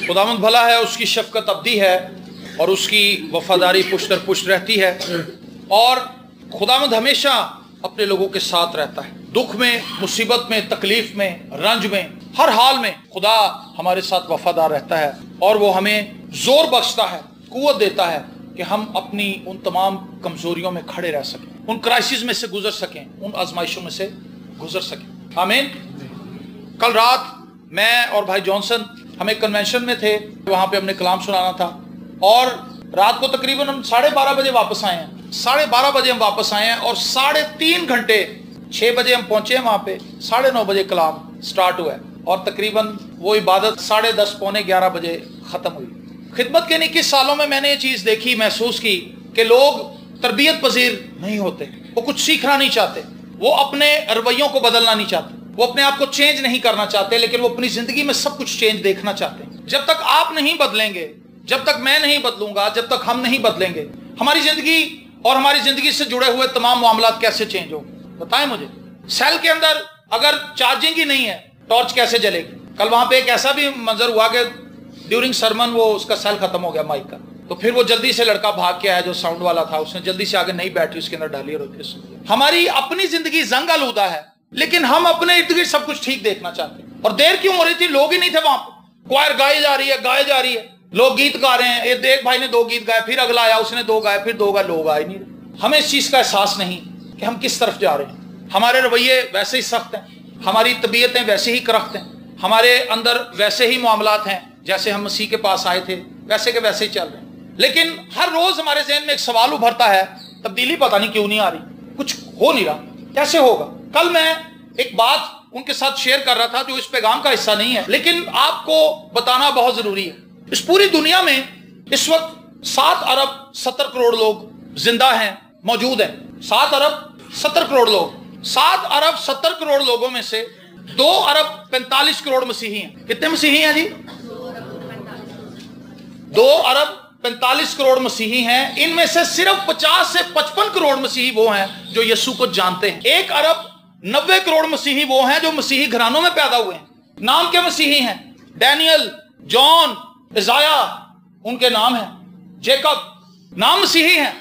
खुदावंद भला है, उसकी शफकत अब्दी है और उसकी वफादारी पुश्त दर पुश्त रहती है, और खुदावंद हमेशा अपने लोगों के साथ रहता है। दुख में, मुसीबत में, तकलीफ में, रंज में, हर हाल में खुदा हमारे साथ वफादार रहता है, और वो हमें जोर बख्शता है, कुव्वत देता है कि हम अपनी उन तमाम कमजोरियों में खड़े रह सकें, उन क्राइसिस में से गुजर सकें, उन आजमाइशों में से गुजर सकें। आमीन। कल रात मैं और भाई जॉनसन हम एक कन्वेंशन में थे, वहां पे हमने कलाम सुनाना था, और रात को तकरीबन हम 12:30 बजे वापस आए हैं। 12:30 बजे हम वापस आए हैं और 3.5 घंटे, 6 बजे हम पहुंचे वहां पे, 9:30 बजे कलाम स्टार्ट हुआ है और तकरीबन वो इबादत 10:30 पौने 11 बजे खत्म हुई। खिदमत के 21 सालों में मैंने ये चीज देखी, महसूस की कि लोग तरबियत पजीर नहीं होते, वो कुछ सीखना नहीं चाहते, वो अपने रवैयों को बदलना नहीं चाहते, वो अपने आप को चेंज नहीं करना चाहते, लेकिन वो अपनी जिंदगी में सब कुछ चेंज देखना चाहते हैं। जब तक आप नहीं बदलेंगे, जब तक मैं नहीं बदलूंगा, जब तक हम नहीं बदलेंगे, हमारी जिंदगी और हमारी जिंदगी से जुड़े हुए तमाम मामलात कैसे चेंज होंगे? बताएं मुझे। सेल के अंदर अगर चार्जिंग ही नहीं है, टॉर्च कैसे जलेगी? कल वहां पे एक ऐसा भी मंजर हुआ कि ड्यूरिंग सरमन वो उसका सेल खत्म हो गया माइक का, तो फिर वो जल्दी से लड़का भाग के आया जो साउंड वाला था, उसने जल्दी से आगे नई बैटरी उसके अंदर डाली और हमारी अपनी जिंदगी जंग आलूदा है, लेकिन हम अपने इर्द गिर्द सब कुछ ठीक देखना चाहते हैं। और देर क्यों हो रही थी? लोग ही नहीं थे वहां पर। क्वायर गाई जा रही है, गाए जा रही है, लोग गीत गा रहे हैं, एक भाई ने 2 गीत गाए, फिर अगला आया उसने 2 गाए, फिर 2 गाए, लोग आए नहीं। हमें इस चीज का एहसास नहीं कि हम किस तरफ जा रहे हैं। हमारे रवैये वैसे ही सख्त हैं, हमारी तबीयतें वैसे ही करख्त हैं, हमारे अंदर वैसे ही मामलात हैं जैसे हम मसीह के पास आए थे, वैसे के वैसे ही चल रहे हैं। लेकिन हर रोज हमारे ज़हन में एक सवाल उभरता है, तब्दीली पता नहीं क्यों नहीं आ रही, कुछ हो नहीं रहा, कैसे होगा? कल मैं एक बात उनके साथ शेयर कर रहा था जो इस पैगाम का हिस्सा नहीं है, लेकिन आपको बताना बहुत जरूरी है। इस पूरी दुनिया में इस वक्त 7 अरब 70 करोड़ लोग जिंदा हैं, मौजूद हैं। 7 अरब 70 करोड़ लोग। 7 अरब 70 करोड़ लोगों में से 2 अरब 45 करोड़ मसीही हैं। कितने मसीही हैं जी? 2 अरब 45 करोड़ मसीही हैं। इनमें से सिर्फ 50 से 55 करोड़ मसीही वो हैं जो यीशु को जानते हैं। 1 अरब 90 करोड़ मसीही वो हैं जो मसीही घरानों में पैदा हुए हैं। नाम के मसीही हैं, डैनियल, जॉन, इज़ाया उनके नाम हैं, जेकब नाम मसीही हैं,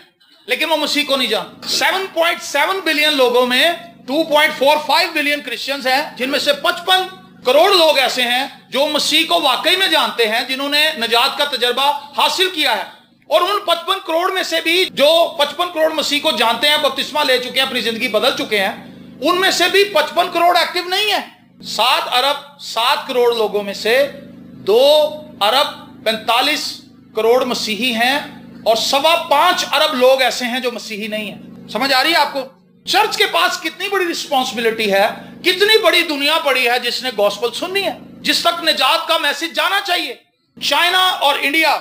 लेकिन वो मसीह को नहीं जानते। 7.7 बिलियन लोगों में 2.45 बिलियन क्रिश्चियंस हैं, जिनमें से 55 करोड़ लोग ऐसे हैं जो मसीह को वाकई में जानते हैं, जिन्होंने नजात का तजर्बा हासिल किया है। और उन 55 करोड़ में से भी जो 55 करोड़ मसीह को जानते हैं, बपतिस्मा ले चुके हैं, अपनी जिंदगी बदल चुके हैं, उनमें से भी 55 करोड़ एक्टिव नहीं है। 7 अरब 7 करोड़ लोगों में से 2 अरब 45 करोड़ मसीही हैं और 5.25 अरब लोग ऐसे हैं जो मसीही नहीं है। समझ आ रही है आपको? चर्च के पास कितनी बड़ी रिस्पॉन्सिबिलिटी है, कितनी बड़ी दुनिया पड़ी है जिसने गॉस्पेल सुननी है, जिस तक निजात का मैसेज जाना चाहिए। चाइना और इंडिया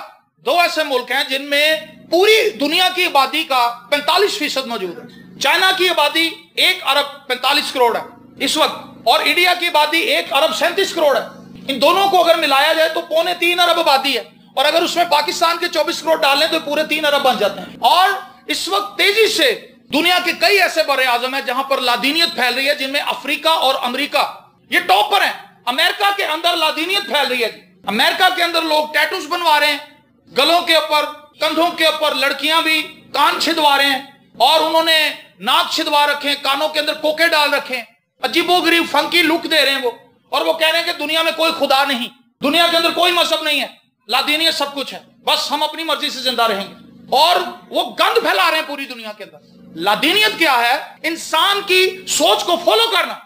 2 ऐसे मुल्क हैं जिनमें पूरी दुनिया की आबादी का 45% मौजूद है। चाइना की आबादी 1 अरब 45 करोड़ है इस वक्त, और इंडिया की आबादी 1 अरब 37 करोड़ है। इन दोनों को अगर मिलाया जाए तो 2.25 अरब आबादी है, और अगर उसमें पाकिस्तान के 24 करोड़ डालें तो पूरे 3 अरब बन जाते हैं। और इस वक्त तेजी से दुनिया के कई ऐसे बड़े आजम हैं जहां पर लादीनियत फैल रही है, जिनमें अफ्रीका और अमेरिका ये टॉप पर हैं। अमेरिका के अंदर लादीनियत फैल रही है। अमेरिका के अंदर लोग टैटूज बनवा रहे हैं, गलों के ऊपर, कंधों के ऊपर, लड़कियां भी कान छिदवा रहे हैं, और उन्होंने नाक छिदवा रखे हैं, कानों के अंदर कोके डाल रखे हैं, अजीबोगरीब फंकी लुक दे रहे हैं वो, और वो कह रहे हैं कि दुनिया में कोई खुदा नहीं, दुनिया के अंदर कोई मजहब नहीं है, लादीनियत सब कुछ है, बस हम अपनी मर्जी से जिंदा रहेंगे। और वो गंद फैला रहे हैं पूरी दुनिया के अंदर। लादीनियत क्या है? इंसान की सोच को फॉलो करना।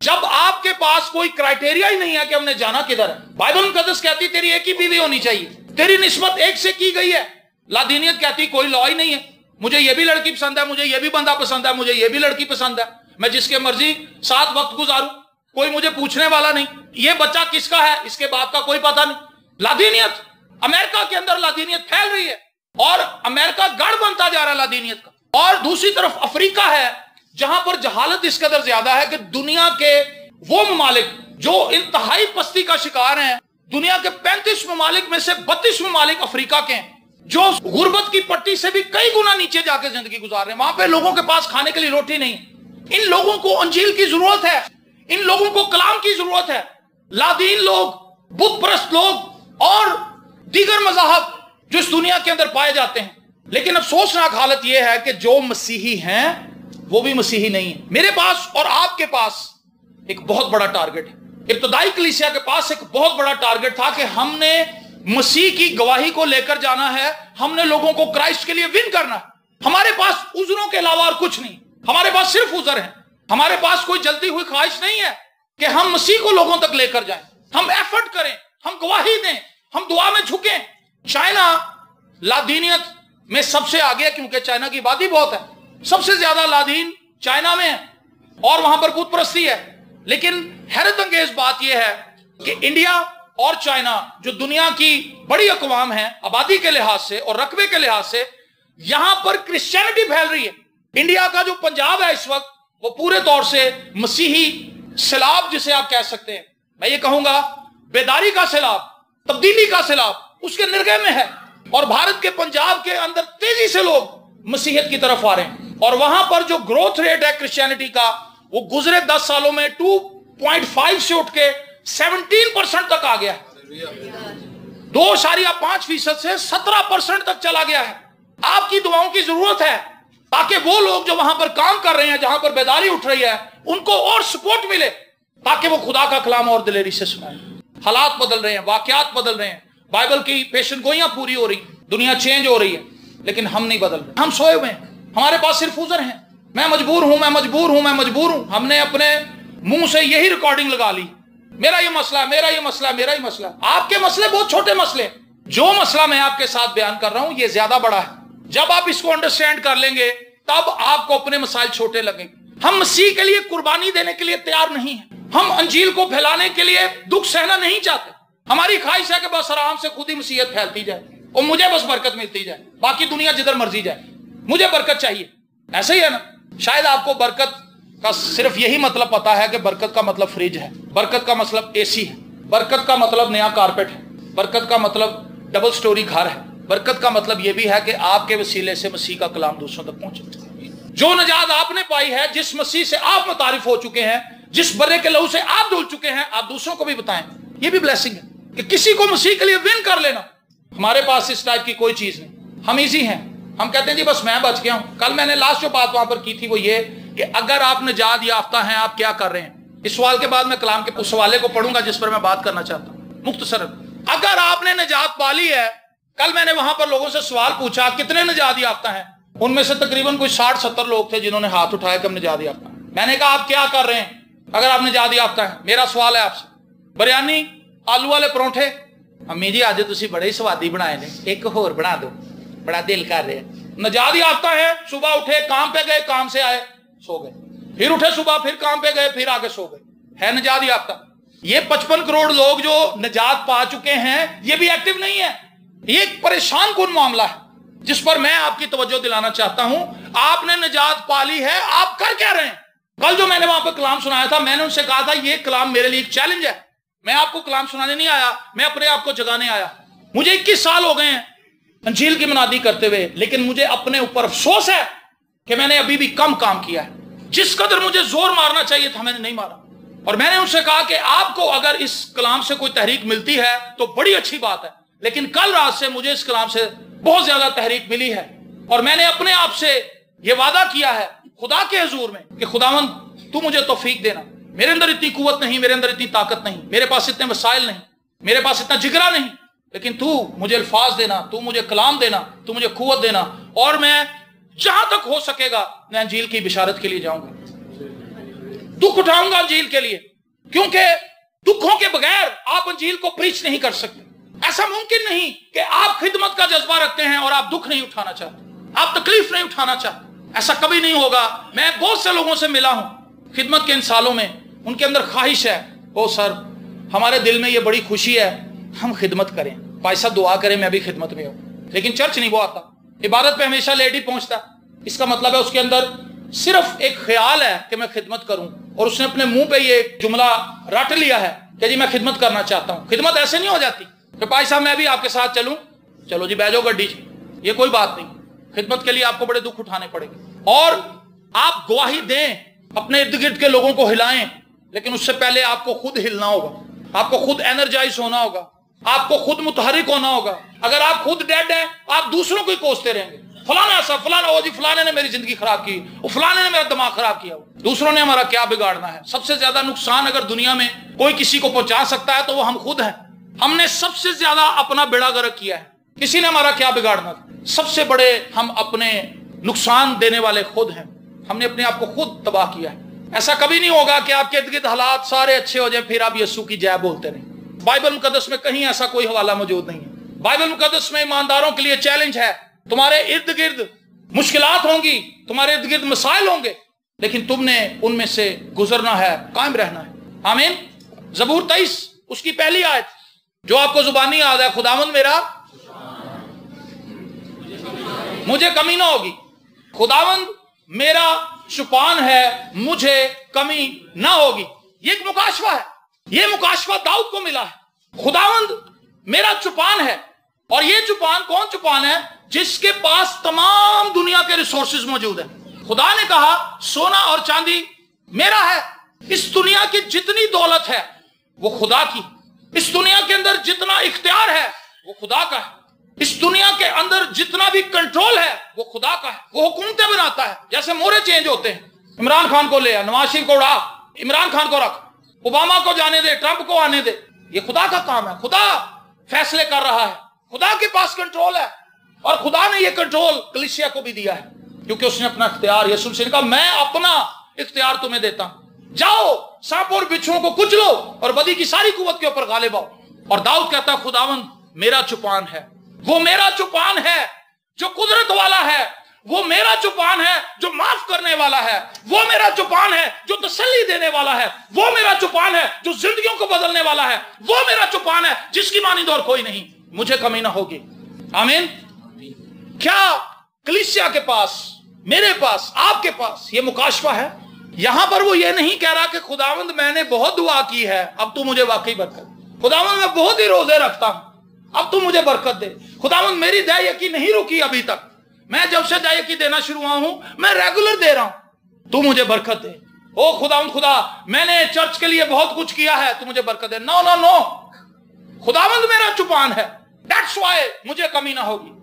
जब आपके पास कोई क्राइटेरिया ही नहीं है कि हमने जाना किधर है। बाइबल मुकद्दस कहती तेरी एक ही बीवी होनी चाहिए, तेरी निस्बत एक से की गई है। लादीनियत कहती कोई लॉ ही नहीं है, मुझे ये भी लड़की पसंद है, मुझे ये भी बंदा पसंद है, मुझे ये भी लड़की पसंद है, मैं जिसके मर्जी साथ वक्त गुजारूं, कोई मुझे पूछने वाला नहीं, ये बच्चा किसका है इसके बाप का कोई पता नहीं। लादीनियत अमेरिका के अंदर लादीनियत फैल रही है, और अमेरिका गढ़ बनता जा रहा है लादीनियत का। और दूसरी तरफ अफ्रीका है जहां पर जहालत इस कदर ज्यादा है कि दुनिया के वो ममालिक जो इंतहाई पस्ती का शिकार हैं, दुनिया के 35 ममालिक में से 32 ममालिक अफ्रीका के हैं, जो गुर्बत की पट्टी से भी कई गुना नीचे जाकर जिंदगी गुजार रहे हैं। वहां पे लोगों के पास खाने के लिए रोटी नहीं। इन लोगों को अंजील की जरूरत है, इन लोगों को कलाम की जरूरत है। लादीन लोग, बुत परस्त लोग और दीगर मज़ाहब जो इस दुनिया के अंदर पाए जाते हैं। लेकिन अफसोसनाक हालत यह है कि जो मसीही हैं वो भी मसीही नहीं है। मेरे पास और आपके पास एक बहुत बड़ा टारगेट है। इब्तदाई कलीसिया के पास एक बहुत बड़ा टारगेट था कि हमने मसीह की गवाही को लेकर जाना है, हमने लोगों को क्राइस्ट के लिए विन करना है। हमारे पास उज़रों के अलावा और कुछ नहीं, हमारे पास सिर्फ उज़र है। हमारे पास कोई जलती हुई ख्वाहिश नहीं है कि हम मसीह को लोगों तक लेकर जाएं। हम एफर्ट करें, हम गवाही दें, हम दुआ में झुकें। चाइना लादीनियत में सबसे आगे, क्योंकि चाइना की आबादी बहुत है, सबसे ज्यादा लादीन चाइना में है और वहां पर बुत परस्ती है। लेकिन हैरत अंगेज बात यह है कि इंडिया और चाइना जो दुनिया की बड़ी अक़वाम है आबादी के लिहाज से और रकबे के लिहाज से, यहां पर क्रिश्चियनिटी फैल रही है। इंडिया का जो पंजाब है इस वक्त वो पूरे तौर से मसीही सैलाब जिसे आप कह सकते हैं, मैं ये कहूंगा बेदारी का सैलाब, तब्दीली का सैलाब उसके निर्गह में है। और भारत के पंजाब के अंदर तेजी से लोग मसीहत की तरफ आ रहे हैं और वहां पर जो ग्रोथ रेट है क्रिश्चियनिटी का वो गुजरे 10 सालों में 2.5 से उठ के 17% तक आ गया है। 2.5% से 17% तक चला गया है। आपकी दुआओं की जरूरत है ताकि वो लोग जो वहां पर काम कर रहे हैं, जहां पर बेदारी उठ रही है, उनको और सपोर्ट मिले ताकि वो खुदा का कलाम और दिलेरी से सुनाए। हालात बदल रहे हैं, वाकयात बदल रहे हैं, बाइबल की पेशन गोइयां पूरी हो रही, दुनिया चेंज हो रही है, लेकिन हम नहीं बदल रहे। हम सोए हुए हैं, हमारे पास सिर्फ उज़र हैं। मैं मजबूर हूं, मैं मजबूर हूं, मैं मजबूर हूं। हमने अपने मुंह से यही रिकॉर्डिंग लगा ली, मेरा ये मसला, मेरा ये मसला, मेरा ही मसला। आपके मसले बहुत छोटे मसले, जो मसला मैं आपके साथ बयान कर रहा हूं ये ज्यादा बड़ा है। जब आप इसको अंडरस्टैंड कर लेंगे तब आपको अपने मसाइल छोटे लगेंगे। हम मसीह के लिए कुर्बानी देने के लिए तैयार नहीं है। हम अंजील को फैलाने के लिए दुख सहना नहीं चाहते। हमारी ख्वाहिश है कि बस आराम से खुद ही मसीहत फैलती जाए और मुझे बस बरकत मिलती जाए, बाकी दुनिया जिधर मर्जी जाए, मुझे बरकत चाहिए। ऐसे ही है ना। शायद आपको बरकत का सिर्फ यही मतलब पता है कि बरकत का मतलब फ्रिज है, बरकत का मतलब एसी है, बरकत का मतलब नया कारपेट है, बरकत का मतलब डबल स्टोरी घर है। बरकत का मतलब यह भी है कि आपके वसीले से मसीह का कलाम दूसरों तक पहुंचे। जो नजात आपने पाई है, जिस मसीह से आप मुतारिफ हो चुके हैं, जिस बर्रे के लहू से आप धुल चुके हैं, आप दूसरों को भी बताएं। यह भी ब्लेसिंग है कि किसी को मसीह के लिए विन कर लेना। हमारे पास इस टाइप की कोई चीज नहीं, हम इजी हैं। हम कहते हैं जी बस मैं बच गया हूं। कल मैंने लास्ट जो बात वहां पर की थी वो ये कि अगर आप निजात याफ्ता हैं, आप क्या कर रहे हैं। इस सवाल के बाद मैं कलाम के उस सवाले को पढ़ूंगा जिस पर मैं बात करना चाहता हूं मुख्तसरन। अगर आपने निजात पाली है, कल मैंने वहां पर लोगों से सवाल पूछा कितने निजात याफ्ता हैं, उनमें से तकरीबन कोई 60-70 लोग थे जिन्होंने हाथ उठाया कि हम निजात याफ्ता हैं। मैंने कहा आप क्या कर रहे हैं अगर आप निजात याफ्ता हैं। मेरा सवाल है आपसे, बिरयानी आलू वाले परोठे अम्मी जी आज तुसी बड़े ही स्वादी बनाए ने, एक होर बना दो, बड़ा दिल कर रहे हैं। निजात याफ्ता है, सुबह उठे, काम पे गए, काम से आए, सो गए, फिर उठे सुबह, फिर काम पे गए, फिर आगे सो गए, है निजात याफ्ता। ये 55 करोड़ लोग जो निजात पा चुके हैं ये भी एक्टिव नहीं है। ये एक परेशान कुन मामला है जिस पर मैं आपकी तवज्जो दिलाना चाहता हूं। आपने निजात पाली है, आप कर क्या रहे हैं। कल जो मैंने वहां पर कलाम सुनाया था, मैंने उनसे कहा था ये कलाम मेरे लिए एक चैलेंज है। मैं आपको कलाम सुनाने नहीं आया, मैं अपने आप को जगाने आया। मुझे 21 साल हो गए हैं अंजील की मुनादी करते हुए, लेकिन मुझे अपने ऊपर अफसोस है कि मैंने अभी भी कम काम किया है। जिस कदर मुझे जोर मारना चाहिए था मैंने नहीं मारा। और मैंने उनसे कहा कि आपको अगर इस कलाम से कोई तहरीक मिलती है तो बड़ी अच्छी बात है, लेकिन कल रात से मुझे इस कलाम से बहुत ज्यादा तहरीक मिली है। और मैंने अपने आप से यह वादा किया है खुदा के हुजूर में कि खुदावंद तू मुझे तौफीक देना। मेरे अंदर इतनी कुव्वत नहीं, मेरे अंदर इतनी ताकत नहीं, मेरे पास इतने वसाइल नहीं, मेरे पास इतना जिगरा नहीं, लेकिन तू मुझे अल्फाज देना, तू मुझे कलाम देना, तू मुझे कुव्वत देना, और मैं जहां तक हो सकेगा मैं अंजील की बिशारत के लिए जाऊंगा, दुख उठाऊंगा अंजील के लिए, क्योंकि दुखों के बगैर आप अंजील को प्रीच नहीं कर सकते। ऐसा मुमकिन नहीं कि आप खिदमत का जज्बा रखते हैं और आप दुख नहीं उठाना चाहते, आप तकलीफ नहीं उठाना चाहते। ऐसा कभी नहीं होगा। मैं बहुत से लोगों से मिला हूं खिदमत के इन सालों में, उनके अंदर ख्वाहिश है, ओ सर हमारे दिल में ये बड़ी खुशी है हम खिदमत करें, पैसा दुआ करें मैं भी खिदमत में हूं, लेकिन चर्च नहीं वो आता, इबादत पे हमेशा लेट ही पहुंचता। इसका मतलब है उसके अंदर सिर्फ एक ख्याल है कि मैं खिदमत करूं, और उसने अपने मुंह पे ये जुमला रट लिया है कि जी मैं खिदमत करना चाहता हूं। खिदमत ऐसे नहीं हो जाती कि भाई साहब मैं भी आपके साथ चलूं, चलो जी बैठो गड्डी जी, ये कोई बात नहीं। खिदमत के लिए आपको बड़े दुख उठाने पड़ेंगे और आप गवाही दें, अपने इर्द गिर्द के लोगों को हिलाएं, लेकिन उससे पहले आपको खुद हिलना होगा, आपको खुद एनर्जाइज होना होगा, आपको खुद मुतहरिक होना होगा। अगर आप खुद डेड हैं, आप दूसरों को ही कोसते रहेंगे, फलाना ऐसा, फलाना वो जी, फलाने ने मेरी जिंदगी खराब की, वो फलाने ने मेरा दिमाग खराब किया। दूसरों ने हमारा क्या बिगाड़ना है? सबसे ज्यादा नुकसान अगर दुनिया में कोई किसी को पहुंचा सकता है तो वो हम खुद हैं। हमने सबसे ज्यादा अपना बेड़ा गर्क किया है, किसी ने हमारा क्या बिगाड़ना था? सबसे बड़े हम अपने नुकसान देने वाले खुद हैं। हमने अपने आप को खुद तबाह किया है। ऐसा कभी नहीं होगा कि आपके इर्द गिर्द हालात सारे अच्छे हो जाए फिर आप यीशु की जय बोलते रहें। बाइबल मुकद्दस में कहीं ऐसा कोई हवाला मौजूद नहीं है। बाइबल मुकद्दस में ईमानदारों के लिए चैलेंज है, तुम्हारे इर्द गिर्द मुश्किलात होंगी, तुम्हारे इर्द गिर्द मसाइल होंगे, लेकिन तुमने उनमें से गुजरना है, कायम रहना है। आमीन। ज़बूर 23 उसकी पहली आयत जो आपको जुबानी याद है, खुदावंद मेरा मुझे कमी ना होगी। खुदावंद मेरा चुपान है, मुझे कमी ना होगी। ये एक मुकाशवा है, ये मुकाशवा दाऊद को मिला है। खुदावंद मेरा चुपान है, और ये चुपान कौन चुपान है? जिसके पास तमाम दुनिया के रिसोर्सेज मौजूद है। खुदा ने कहा सोना और चांदी मेरा है। इस दुनिया की जितनी दौलत है वो खुदा की, इस दुनिया के अंदर जितना इख्तियार है वो खुदा का है, इस दुनिया के अंदर जितना भी कंट्रोल है वो खुदा का है। वो हुकूमतें बनाता है, जैसे मोहरे चेंज होते हैं। इमरान खान को ले आ, नवाज शरीफ को उड़ा, इमरान खान को रख, ओबामा को जाने दे, ट्रंप को आने दे। ये खुदा का काम है, खुदा फैसले कर रहा है, खुदा के पास कंट्रोल है। और खुदा ने ये कंट्रोल कलीसिया को भी दिया है, क्योंकि उसने अपना इख्तियार, यीशु मसीह ने कहा मैं अपना इख्तियार तुम्हें देता हूं, जाओ सांप और बिच्छुओं को कुचलो और बदी की सारी कुव्वत के ऊपर गालिब आओ। और दाऊद कहता है खुदावंद मेरा चुपान है, वो मेरा चुपान है जो कुदरत वाला है, वो मेरा चुपान है जो माफ करने वाला है, वो मेरा चुपान है जो तसल्ली देने वाला है, वो मेरा चुपान है जो जिंदगियों को बदलने वाला है, वो मेरा चुपान है जिसकी मानिंद और कोई नहीं, मुझे कमी ना होगी। आमीन। क्या कलीसिया के पास, मेरे पास, आपके पास ये मुकाशवा है? यहां पर वो ये नहीं कह रहा कि खुदावंद मैंने बहुत दुआ की है, अब तू मुझे वाकई बरकत, खुदावंद मैं बहुत ही रोजे रखता हूं, अब तू मुझे बरकत दे, खुदावंद मेरी दया यकी नहीं रुकी अभी तक, मैं जब से दया यकी देना शुरू हुआ हूं मैं रेगुलर दे रहा हूं, तू मुझे बरकत दे। ओ खुदावंद खुदा मैंने चर्च के लिए बहुत कुछ किया है, तू मुझे बरकत दे। नो नो नो, खुदावंद मेरा चुपान है, दैट्स व्हाई मुझे कमी ना होगी।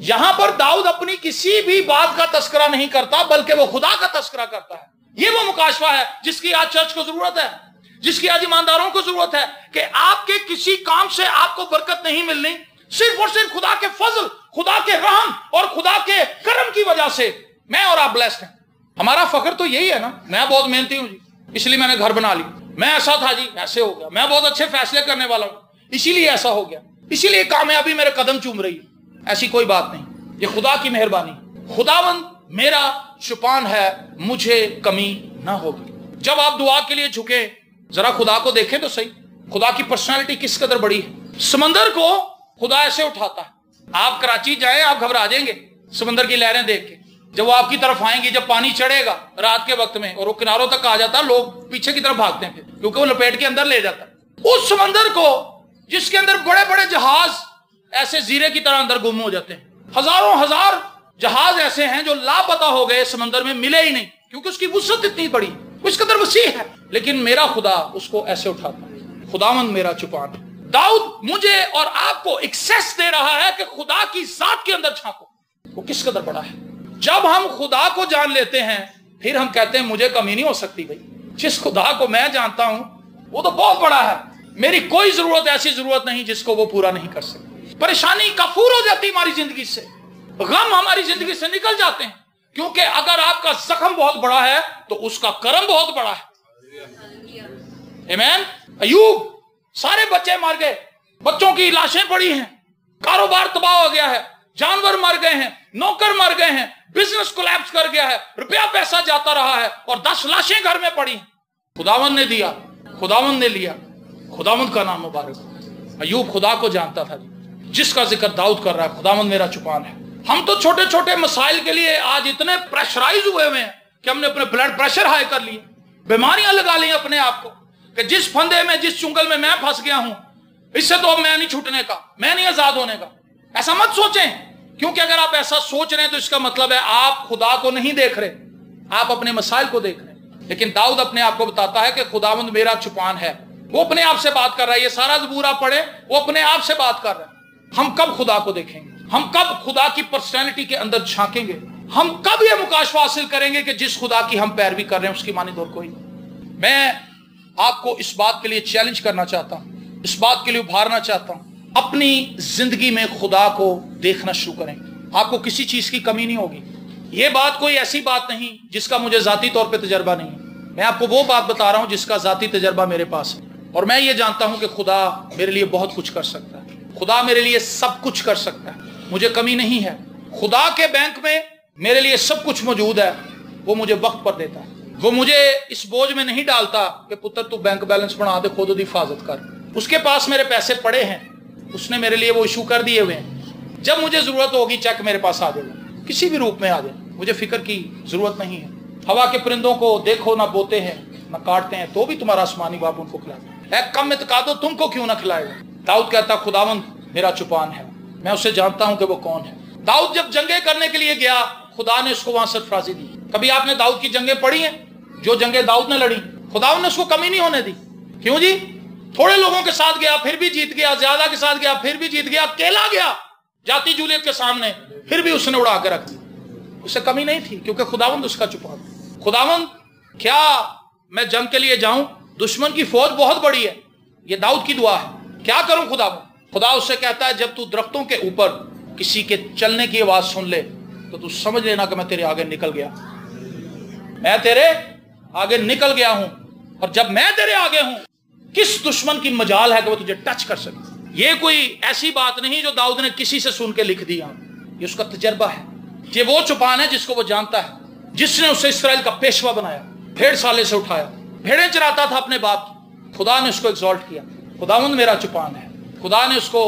यहां पर दाऊद अपनी किसी भी बात का तस्करा नहीं करता, बल्कि वो खुदा का तस्करा करता है। ये वो मुकाशवा है जिसकी आज चर्च को जरूरत है, जिसकी आज ईमानदारों को जरूरत है, कि आपके किसी काम से आपको बरकत नहीं मिलनी, सिर्फ और सिर्फ खुदा के फजल, खुदा के रहम और खुदा के करम की वजह से मैं और आप ब्लेस्ड हैं। हमारा फख्र तो यही है ना, मैं बहुत मेहनती हूं जी इसलिए मैंने घर बना ली, मैं ऐसा था जी ऐसे हो गया, मैं बहुत अच्छे फैसले करने वाला हूं इसीलिए ऐसा हो गया, इसीलिए कामयाबी मेरे कदम चूम रही है। ऐसी कोई बात नहीं, ये खुदा की मेहरबानी। खुदावंद मेरा चुपान है, मुझे कमी ना होगी। जब आप दुआ के लिए झुके जरा खुदा को देखें तो सही, खुदा की पर्सनालिटी किस कदर बड़ी है। समंदर को खुदा ऐसे उठाता है, आप कराची जाएं आप घबरा जाएंगे समंदर की लहरें देख के, जब वो आपकी तरफ आएंगी, जब पानी चढ़ेगा रात के वक्त में और वो किनारों तक आ जाता है, लोग पीछे की तरफ भागते हैं फिर, क्योंकि वो लपेट के अंदर ले जाता है। उस समंदर को जिसके अंदर बड़े बड़े जहाज ऐसे जीरे की तरह अंदर गुम हो जाते हैं, हजारों हजार जहाज ऐसे हैं जो लापता हो गए, समंदर में मिले ही नहीं, क्योंकि उसकी वुसअत इतनी बड़ी, उसके अंदर वसी है। लेकिन मेरा खुदा उसको ऐसे उठाता है, खुदावंद मेरा चुपान। दाऊद मुझे और आपको एक्सेस दे रहा है कि खुदा की जात के अंदर झांको, वो किस कदर बड़ा है। जब हम खुदा को जान लेते हैं फिर हम कहते हैं मुझे कमी नहीं हो सकती। भाई जिस खुदा को मैं जानता हूं वो तो बहुत बड़ा है, मेरी कोई जरूरत ऐसी जरूरत नहीं जिसको वो पूरा नहीं कर सकता। परेशानी कफूर हो जाती हमारी जिंदगी से, गम हमारी जिंदगी से निकल जाते हैं, क्योंकि अगर आपका जख्म बहुत बड़ा है तो उसका करम बहुत बड़ा है। आमीन। अय्यूब सारे बच्चे मर गए, बच्चों की लाशें पड़ी हैं, कारोबार तबाह हो गया है, जानवर मर गए हैं, नौकर मर गए हैं, बिजनेस कोलैप्स कर गया है, रुपया पैसा जाता रहा है और 10 लाशें घर में पड़ी हैं। खुदावंद ने दिया, खुदावंद ने लिया, खुदावंद का नाम मुबारक। अय्यूब खुदा को जानता था, जिसका जिक्र दाऊद कर रहा है, खुदावंद मेरा चुपान है। हम तो छोटे छोटे मसाइल के लिए आज इतने प्रेशराइज हुए हुए हैं कि हमने अपने ब्लड प्रेशर हाई कर लिए, बीमारियां लगा ली अपने आप को, कि जिस फंदे में जिस चुंगल में मैं फंस गया हूं इससे तो अब मैं नहीं छूटने का, मैं नहीं आजाद होने का। ऐसा मत सोचें, क्योंकि अगर आप ऐसा सोच रहे हैं तो इसका मतलब है आप खुदा को नहीं देख रहे, आप अपने मसाइल को देख रहे हैं। लेकिन दाऊद अपने आप को बताता है कि खुदावंद मेरा चुपान है, وہ اپنے آپ سے بات کر رہا ہے. یہ سارا زبور آپ پڑھیں, وہ اپنے آپ سے بات کر رہا ہے. ہم کب خدا کو دیکھیں گے؟ ہم کب خدا کی پرسنالٹی کے اندر جھانکیں گے؟ ہم کب یہ مکاشفہ حاصل کریں گے کہ جس خدا کی ہم پیروی کر رہے ہیں اس کی مانند اور کوئی نہیں؟ میں آپ کو اس بات کے لیے چیلنج کرنا چاہتا ہوں, اس بات کے لیے ابھارنا چاہتا ہوں, اپنی زندگی میں خدا کو دیکھنا شروع کریں. آپ کو کسی چیز کی کمی نہیں ہوگی. یہ بات کوئی ایسی بات نہیں جس کا مجھے ذاتی طور پہ تجربہ نہیں ہے. میں آپ کو وہ بات بتا رہا ہوں جس کا ذاتی تجربہ میرے پاس ہے, اور میں یہ جانتا ہوں کہ خدا میرے لیے بہت کچھ کر سکتا ہے. خدا میرے لیے سب کچھ کر سکتا ہے, مجھے کمی نہیں ہے. خدا کے بینک میں میرے لیے سب کچھ موجود ہے. وہ مجھے وقت پر دیتا ہے. وہ مجھے اس بوجھ میں نہیں ڈالتا کہ پتر تو بینک بیلنس بنا دے, خود دی حفاظت کر. اس کے پاس میرے پیسے پڑے ہیں, اس نے میرے لیے وہ ایشو کر دیے ہوئے ہیں. جب مجھے ضرورت ہوگی چیک میرے پاس آ جائے گا, کسی بھی روپ میں آ جائے. مجھے فکر کی ضرورت نہیں ہے. ہوا کے پرندوں کو دیکھو, نہ بوتے ہیں نہ کاٹتے ہیں, تو بھی تمہارا آسمانی باپ ان کو کھلاتا ہے. اے کم اتقادو, تم کو کیوں نہ کھلائے گا؟ داؤد کہتا خداوند میرا چوپان ہے, میں اسے جانتا ہوں کہ وہ کون ہے. داؤد جب جنگیں کرنے کے لیے گیا, خدا نے اس کو وہاں سرفرازی دی. کبھی آپ نے داؤد کی جنگیں پڑھی ہیں؟ جو جنگیں داؤد نے لڑی, خداوند نے اس کو کمی نہیں ہونے دی. کیوں جی؟ تھوڑے لوگوں کے ساتھ گیا پھر بھی جیت گیا, زیادہ کے ساتھ گیا پھر بھی جیت گیا, اکیلا گیا جاتی جولیت کے سامنے پھر بھی اس نے اڑا کے رکھ دی. اسے کمی نہیں تھی کیونکہ خداوند اس کا چوپان. خداوند کیا میں جنگ کے لیے جاؤں؟ دشمن کی فوج بہت بڑی ہے. یہ داؤد کی دعا ہے, کیا کروں خداوند؟ خدا اس سے کہتا ہے جب تو درختوں کے اوپر کسی کے چلنے کی آواز سن لے تو سمجھ لینا کہ میں تیرے آگے نکل گیا. میں تیرے آگے نکل گیا ہوں, اور جب میں تیرے آگے ہوں کس دشمن کی مجال ہے کہ وہ تجھے ٹچ کر سکے. یہ کوئی ایسی بات نہیں جو داؤد نے کسی سے سن کے لکھ دیا, یہ اس کا تجربہ ہے. یہ وہ چوپان ہے جس کو وہ جانتا ہے, جس نے اسے اسرائیل کا پیشوا بنایا, بھیڑ سالے سے اٹھایا, بھیڑیں چراتا تھا اپنے باپ کی. خدا نے اس کو ایگزالٹ کیا. خداوند میرا چوپان ہے. خدا نے اس کو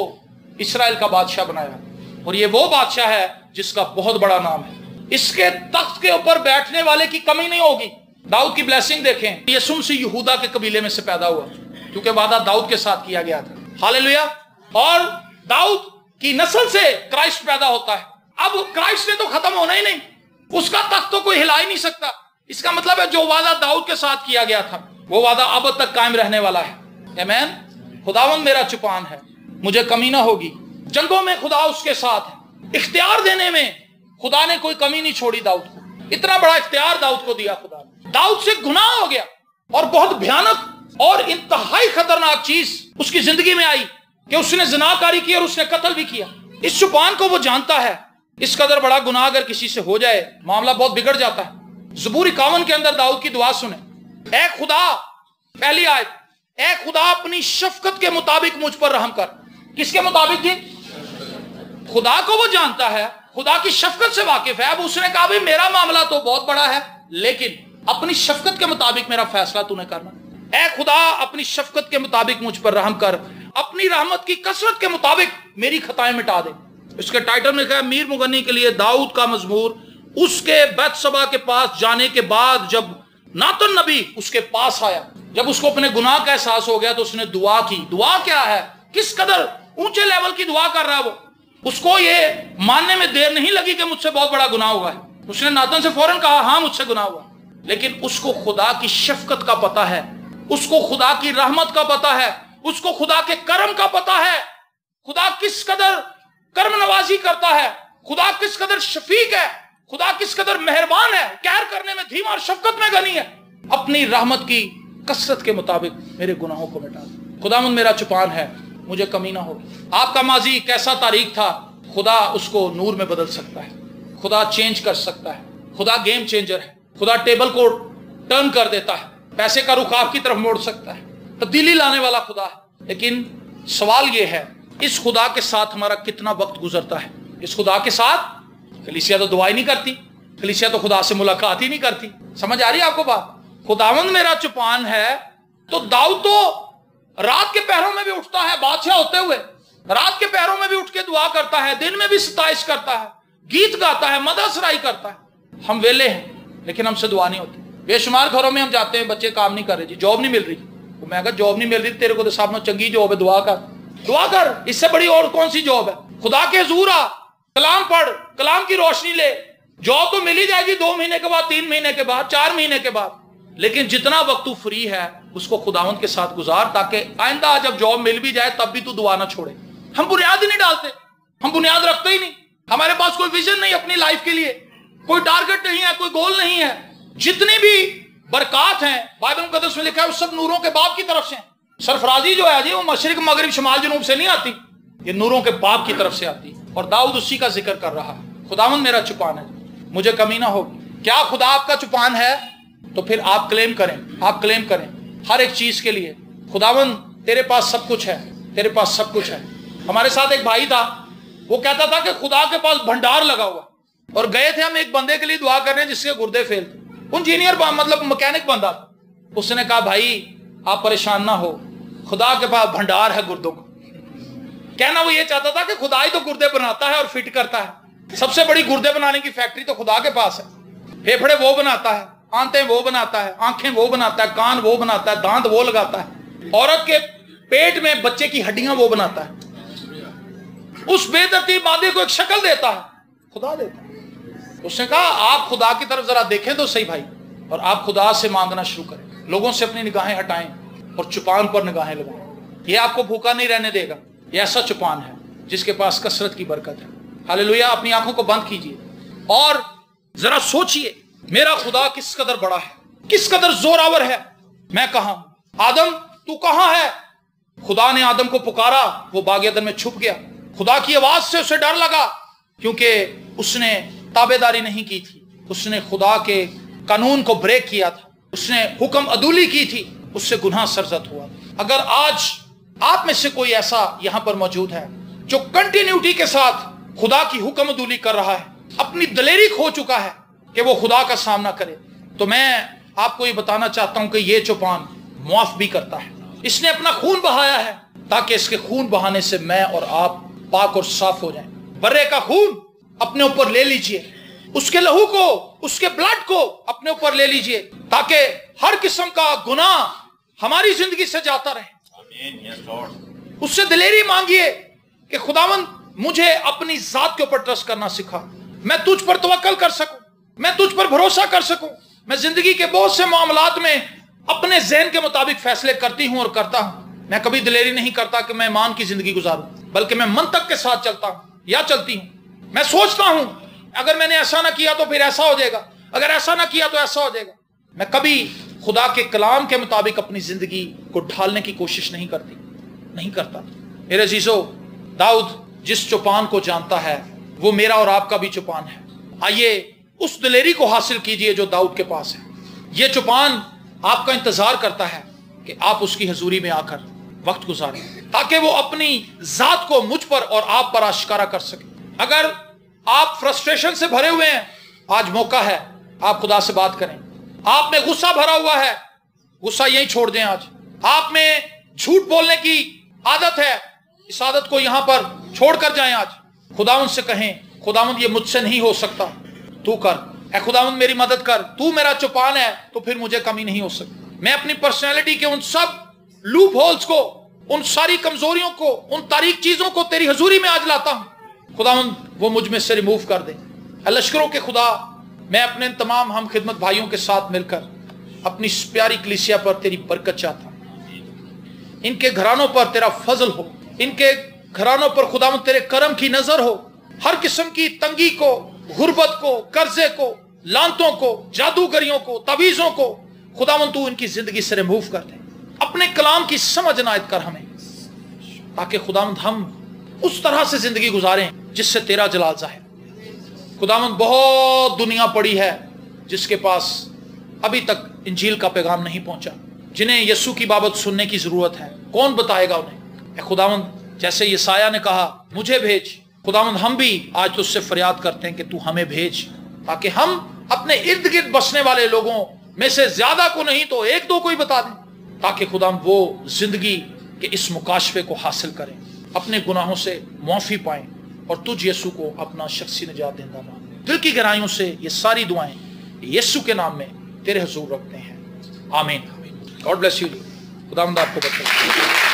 اسرائیل کا بادشاہ بنایا, اور یہ وہ بادشاہ ہے جس کا بہت بڑا نام ہے. اس کے تخت کے اوپر بیٹھنے والے کی کمی نہیں ہوگی. داؤد کی بلیسنگ دیکھیں, یسوع مسیح یہودا کے قبیلے میں سے پیدا ہوا کیونکہ وعدہ داؤد کے ساتھ کیا گیا تھا. ہاللیلویا. اور داؤد کی نسل سے کرائسٹ پیدا ہوتا ہے. اب کرائسٹ نے تو ختم ہونا ہی نہیں, اس کا تخت تو کوئی ہلا ہی نہیں سکتا. اس کا مطلب ہے جو وعدہ داؤد کے ساتھ کیا گیا تھا وہ وعدہ اب تک قائم رہنے والا ہے. آمین. خداوند میرا چوپان ہے, مجھے کمی نہ ہوگی. جنگوں میں خدا اس کے ساتھ ہے. اختیار دینے میں خدا نے کوئی کمی نہیں چھوڑی داؤد کو. اتنا بڑا اختیار داؤد کو دیا خدا نے. داؤد سے گناہ ہو گیا, اور بہت بھیانک اور انتہائی خطرناک چیز اس کی زندگی میں آئی کہ اس نے زناکاری کی اور اس نے قتل بھی کیا. اس چوپان کو وہ جانتا ہے. اس قدر بڑا گناہ اگر کسی سے ہو جائے معاملہ بہت بگڑ جاتا ہے. زبور 51 کے اندر داؤد کی دعا سنیں. اے خدا, پہلی آیت, اے خدا اپنی شفقت کے مطابق مجھ پر رحم کر. کس کے مطابق جی؟ خدا کو وہ جانتا ہے, خدا کی شفقت سے واقف ہے. اب اس نے کہا بھئی میرا معاملہ تو بہت بڑا ہے, لیکن اپنی شفقت کے مطابق میرا فیصلہ تو نے کرنا. اے خدا اپنی شفقت کے مطابق مجھ پر رحم کر, اپنی رحمت کی کثرت کے مطابق میری خطائیں مٹا دے. اس کے ٹائٹل میں کہا میر مغنی کے لیے داؤد کا مزمور. اس کے بیت شبا کے پاس جانے کے بعد جب ناتن نبی اس کے پاس آیا, جب اس کو اپنے گناہ کا احساس ہو گیا تو اس نے دعا کی. دعا کیا ہے؟ کس قدر اونچے لیول کی دعا کر رہا ہے وہ. اس کو یہ ماننے میں دیر نہیں لگی کہ مجھ سے بہت بڑا گناہ ہوا ہے. اس نے ناتن سے فوراً کہا ہاں مجھ سے گناہ ہوا, لیکن اس کو خدا کی شفقت کا پتہ ہے, اس کو خدا کی رحمت کا پتہ ہے, اس کو خدا کے کرم کا پتہ ہے. خدا کس قدر کرم نوازی کرتا ہے, خدا کس قدر شفیق ہے, خدا کس قدر مہربان ہے, قہر کرنے میں دھیما اور شفقت میں غنی ہے. اپنی رحمت کی کثرت کے مطابق میرے گناہوں کو مٹا دے. خداوند میرا چوپان ہے, مجھے کمی نہ ہوگی. آپ کا ماضی کیسا تاریک تھا, خدا اس کو نور میں بدل سکتا ہے. خدا چینج کر سکتا ہے. خدا گیم چینجر ہے. خدا ٹیبل کو ٹرن کر دیتا ہے, پیسے کا رخ آپ کی طرف موڑ سکتا ہے, تبدیلی لانے والا خدا ہے. لیکن سوال یہ ہے اس خدا کے ساتھ ہمارا کتنا وقت گزرتا ہے. اس خدا کے ساتھ کلیسیا تو دعا ہی نہیں کرتی, کلیسیا تو خدا سے ملاقات ہی نہیں کرتی. سمجھ آ رہی ہے آپ کو بات؟ خداوند میرا چوپان ہے, تو داؤد تو رات کے پہروں میں بھی اٹھتا ہے بادشاہ ہوتے ہوئے, رات کے پہروں میں بھی اٹھ کے دعا کرتا ہے, دن میں بھی ستائش کرتا ہے, گیت گاتا ہے, مدح سرائی کرتا ہے. ہم ویلے ہیں لیکن ہم سے دعا نہیں ہوتی. بے شمار گھروں میں ہم جاتے ہیں, بچے کام نہیں کر رہے جی, جاب نہیں مل رہی. میں اگر جاب نہیں مل رہی تیرے کو تو سامنے چنگی جاب ہے, دعا کر, دعا کر, اس سے بڑی اور کون سی جاب ہے. خدا کے حضور آ, کلام پڑھ, کلام کی روشنی لے. جاب تو مل ہی جائے گی 2 مہینے کے بعد, 3 مہینے کے بعد, 4 مہینے کے بعد, لیکن جتنا وقت تو فری ہے اس کو خداوند کے ساتھ گزار، تاکہ آئندہ جب جاب مل بھی جائے تب بھی تو دعا نہ چھوڑے۔ ہم بنیاد ہی نہیں ڈالتے، ہم بنیاد رکھتے ہی نہیں، ہمارے پاس کوئی ویژن نہیں اپنی لائف کے لیے، کوئی ٹارگٹ نہیں ہے، کوئی گول نہیں ہے۔ جتنی بھی برکات ہیں بائبل مقدس میں لکھا ہے وہ سب نوروں کے باپ کی طرف سے ہیں۔ سرفرازی جو ہے جی وہ مشرق مغرب شمال جنوب سے نہیں آتی، یہ نوروں کے باپ کی طرف سے آتی، اور داؤد اسی کا ذکر کر رہا ہے۔ خداوند میرا چپان ہے، مجھے کمی نہ ہوگی۔ کیا خدا آپ کا چپان ہے؟ تو پھر آپ کلیم کریں، آپ کلیم کریں ہر ایک چیز کے لیے۔ خداوند تیرے پاس سب کچھ ہے، تیرے پاس سب کچھ ہے۔ ہمارے ساتھ ایک بھائی تھا، وہ کہتا تھا کہ خدا کے پاس بھنڈار لگا ہوا، اور گئے تھے ہم ایک بندے کے لیے دعا کرنے جس کے گردے فیل تھے، انجینئر مطلب مکینک بندہ تھا۔ اس نے کہا بھائی آپ پریشان نہ ہو، خدا کے پاس بھنڈار ہے گردوں کا۔ کہنا وہ یہ چاہتا تھا کہ خدا ہی تو گردے بناتا ہے اور فٹ کرتا ہے، سب سے بڑی گردے بنانے کی فیکٹری تو خدا کے پاس ہے، پھیپھڑے وہ بناتا ہے، آنتیں وہ بناتا ہے، آنکھیں وہ بناتا ہے، کان وہ بناتا ہے، دانت وہ لگاتا ہے، عورت کے پیٹ میں بچے کی ہڈیاں وہ بناتا ہے، اس بے ترتیب مادے کو ایک شکل دیتا ہے، خدا دیتا ہے۔ اس نے کہا آپ خدا کی طرف ذرا دیکھیں تو صحیح بھائی، اور آپ خدا سے مانگنا شروع کریں، لوگوں سے اپنی نگاہیں ہٹائیں اور چپان پر نگاہیں لگائیں۔ یہ آپ کو بھوکا نہیں رہنے دے گا، یہ ایسا چپان ہے جس کے پاس کثرت کی برکت ہے۔ ہاللیلویا۔ اپنی آنکھوں کو بند کیجئے اور ذرا سوچئے میرا خدا کس قدر بڑا ہے، کس قدر زوراور ہے۔ میں کہاں ہوں؟ آدم تو کہاں ہے؟ خدا نے آدم کو پکارا، وہ باغ عدن میں چھپ گیا۔ خدا کی آواز سے اسے ڈر لگا، کیونکہ اس نے تابعداری نہیں کی تھی، اس نے خدا کے قانون کو بریک کیا تھا، اس نے حکم عدولی کی تھی، اس سے گناہ سرزد ہوا۔ اگر آج آپ میں سے کوئی ایسا یہاں پر موجود ہے جو کنٹینیوٹی کے ساتھ خدا کی حکم عدولی کر رہا ہے، اپنی دلیری کھو چکا ہے کہ وہ خدا کا سامنا کرے، تو میں آپ کو یہ بتانا چاہتا ہوں کہ یہ چوپان معاف بھی کرتا ہے۔ اس نے اپنا خون بہایا ہے تاکہ اس کے خون بہانے سے میں اور آپ پاک اور صاف ہو جائیں۔ برے کا خون اپنے اوپر لے لیجئے، اس کے لہو کو، اس کے بلڈ کو اپنے اوپر لے لیجئے، تاکہ ہر قسم کا گناہ ہماری زندگی سے جاتا رہے۔ اس سے دلیری مانگیے کہ خداوند مجھے اپنی ذات کے اوپر ٹرسٹ کرنا سکھا، میں تجھ پر توکل کر سکوں، میں تجھ پر بھروسہ کر سکوں۔ میں زندگی کے بہت سے معاملات میں اپنے ذہن کے مطابق فیصلے کرتی ہوں اور کرتا ہوں، میں کبھی دلیری نہیں کرتا کہ میں ایمان کی زندگی گزاروں، بلکہ میں منطق کے ساتھ چلتا ہوں یا چلتی ہوں۔ میں سوچتا ہوں اگر میں نے ایسا نہ کیا تو پھر ایسا ہو جائے گا، اگر ایسا نہ کیا تو ایسا ہو جائے گا۔ میں کبھی خدا کے کلام کے مطابق اپنی زندگی کو ڈھالنے کی کوشش نہیں کرتا۔ میرے عزیزو، داؤد جس چوپان کو جانتا ہے وہ میرا اور آپ کا بھی چوپان ہے۔ آئیے اس دلیری کو حاصل کیجئے جو داؤد کے پاس ہے۔ یہ چوپان آپ کا انتظار کرتا ہے کہ آپ اس کی حضوری میں آ کر وقت گزاریں، تاکہ وہ اپنی ذات کو مجھ پر اور آپ پر آشکارا کر سکے۔ اگر آپ فرسٹریشن سے بھرے ہوئے ہیں، آج موقع ہے آپ خدا سے بات کریں۔ آپ میں غصہ بھرا ہوا ہے، غصہ یہیں چھوڑ دیں۔ آج آپ میں جھوٹ بولنے کی عادت ہے، اس عادت کو یہاں پر چھوڑ کر جائیں۔ آج خداوند سے کہیں خداوند یہ مجھ سے نہیں ہو سکتا، تو کر، اے خداوند میری مدد کر، تو میرا چوپان ہے تو پھر مجھے کمی نہیں ہو سکتی۔ میں اپنی پرسنالٹی کے ان سب لوپ ہولز کو، ان ساری کمزوریوں کو، ان تاریک چیزوں کو تیری حضوری میں آج لاتا ہوں، خداوند وہ مجھ میں سے ریموو کر دے۔ لشکروں کے خدا، میں اپنے تمام ہم خدمت بھائیوں کے ساتھ مل کر اپنی اس پیاری کلیسیا پر تیری برکت چاہتا ہوں۔ ان کے گھرانوں پر تیرا فضل ہو، ان کے گھرانوں پر خداوند تیرے کرم کی نظر ہو، ہر قسم کی تنگی کو، غربت کو، قرضے کو، لانتوں کو، جادوگریوں کو، تعویذوں کو خداوند تو ان کی زندگی سے ریموو کر دے۔ اپنے کلام کی سمجھ عنایت کر ہمیں، تاکہ خداوند ہم اس طرح سے زندگی گزاریں جس سے تیرا جلال ظاہر۔ خداوند بہت دنیا پڑی ہے جس کے پاس ابھی تک انجیل کا پیغام نہیں پہنچا، جنہیں یسوع کی بابت سننے کی ضرورت ہے، کون بتائے گا انہیں؟ اے خداوند جیسے یسایہ نے کہا مجھے بھیج، خداوند ہم بھی آج تجھ سے فریاد کرتے ہیں کہ تو ہمیں بھیج، تاکہ ہم اپنے ارد گرد بسنے والے لوگوں میں سے زیادہ کو نہیں تو ایک دو کو ہی بتا دیں، تاکہ خداوند وہ زندگی کے اس مکاشفے کو حاصل کریں، اپنے گناہوں سے معافی پائیں اور تجھ یسوع کو اپنا شخصی نجات دہندہ مانیں۔ دل کی گہرائیوں سے یہ ساری دعائیں یسوع کے نام میں تیرے حضور رکھتے ہیں، آمین۔ گاڈ بلیس یو، خداوند آپ کو برکت دے۔